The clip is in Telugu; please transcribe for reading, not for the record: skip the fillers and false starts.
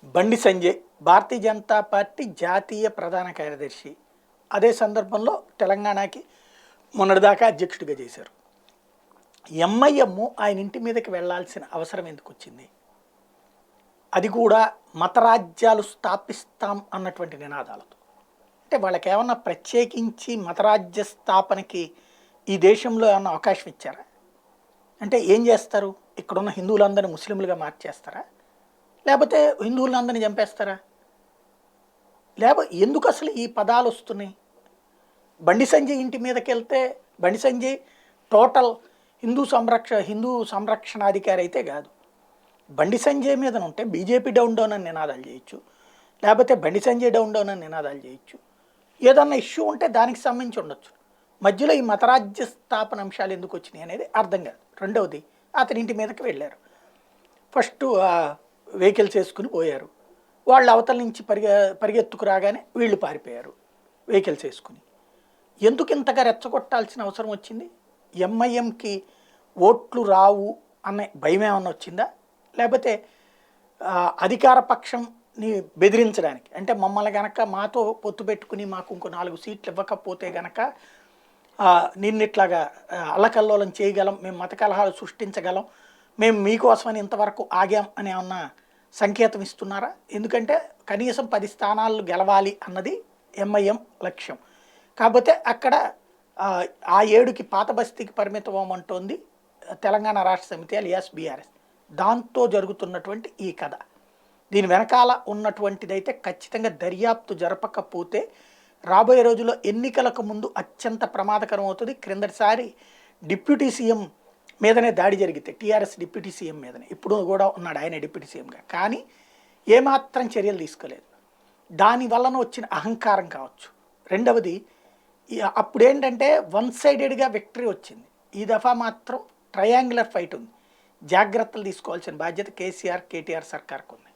బండి సంజయ్ భారతీయ జనతా పార్టీ జాతీయ ప్రధాన కార్యదర్శి. అదే సందర్భంలో తెలంగాణకి మొన్నటిదాకా అధ్యక్షుడిగా చేశారు. ఎంఐఎం ఆయన ఇంటి మీదకి వెళ్ళాల్సిన అవసరం ఎందుకు వచ్చింది? అది కూడా మతరాజ్యాలు స్థాపిస్తాం అన్నటువంటి నినాదాలతో. అంటే వాళ్ళకి ఏమన్నా ప్రత్యేకించి మతరాజ్య స్థాపనకి ఈ దేశంలో ఏమన్నా అవకాశం ఇచ్చారా? అంటే ఏం చేస్తారు? ఇక్కడున్న హిందువులందరినీ ముస్లింలుగా మార్చేస్తారా? లేకపోతే హిందువులందరినీ చంపేస్తారా? లేకపోతే ఎందుకు అసలు ఈ పదాలు వస్తున్నాయి? బండి సంజయ్ ఇంటి మీదకి వెళ్తే బండి సంజయ్ టోటల్ హిందూ సంరక్షణాధికారి అయితే కాదు. బండి సంజయ్ మీద ఉంటే బీజేపీ డౌన్ డౌన్ అని నినాదాలు చేయొచ్చు, లేకపోతే బండి సంజయ్ డౌన్ డౌన్ అని నినాదాలు చేయొచ్చు. ఏదన్నా ఇష్యూ ఉంటే దానికి సంబంధించి ఉండొచ్చు. మధ్యలో ఈ మతరాజ్య స్థాపన అంశాలు ఎందుకు వచ్చినాయి అనేది అర్థం కాదు. రెండవది, అతని ఇంటి మీదకి వెళ్ళారు. ఫస్ట్ వెహికల్స్ వేసుకుని పోయారు. వాళ్ళు అవతల నుంచి పరిగెత్తుకు రాగానే వీళ్ళు పారిపోయారు వెహికల్స్ వేసుకుని. ఎందుకు ఇంతగా రెచ్చగొట్టాల్సిన అవసరం వచ్చింది? ఎంఐఎంకి ఓట్లు రావు అనే భయం ఏమన్నా వచ్చిందా? లేకపోతే అధికార పక్షంని బెదిరించడానికి, అంటే మమ్మల్ని గనక మాతో పొత్తు పెట్టుకుని మాకు ఇంకో 4 సీట్లు ఇవ్వకపోతే గనక నిన్నిట్లాగా అల్లకల్లోలం చేయగలం, మేము మత కలహాలు సృష్టించగలం, మేము మీకోసమని ఇంతవరకు ఆగాం అని ఏమన్నా సంకేతం ఇస్తున్నారా? ఎందుకంటే కనీసం 10 స్థానాలు గెలవాలి అన్నది ఎంఐఎం లక్ష్యం. కాకపోతే అక్కడ ఆ 7కి పాత బస్తీకి పరిమితం అవ్వమంటోంది తెలంగాణ రాష్ట్ర సమితి అలియాస్ బీఆర్ఎస్. దాంతో జరుగుతున్నటువంటి ఈ కథ, దీని వెనకాల ఉన్నటువంటిదైతే ఖచ్చితంగా దర్యాప్తు జరపకపోతే రాబోయే రోజుల్లో ఎన్నికలకు ముందు అత్యంత ప్రమాదకరం అవుతుంది. క్రిందటిసారి డిప్యూటీ సీఎం మీదనే దాడి జరిగితే, టీఆర్ఎస్ డిప్యూటీ సీఎం మీదనే, ఇప్పుడు కూడా ఉన్నాడు ఆయన డిప్యూటీ సీఎంగా, కానీ ఏమాత్రం చర్యలు తీసుకోలేదు. దానివలన వచ్చిన అహంకారం కావచ్చు. రెండవది, అప్పుడేంటంటే వన్ సైడెడ్గా విక్టరీ వచ్చింది. ఈ దఫా మాత్రం ట్రయాంగులర్ ఫైట్ ఉంది. జాగ్రత్తలు తీసుకోవాల్సిన బాధ్యత కేసీఆర్ కేటీఆర్ సర్కార్కు ఉంది.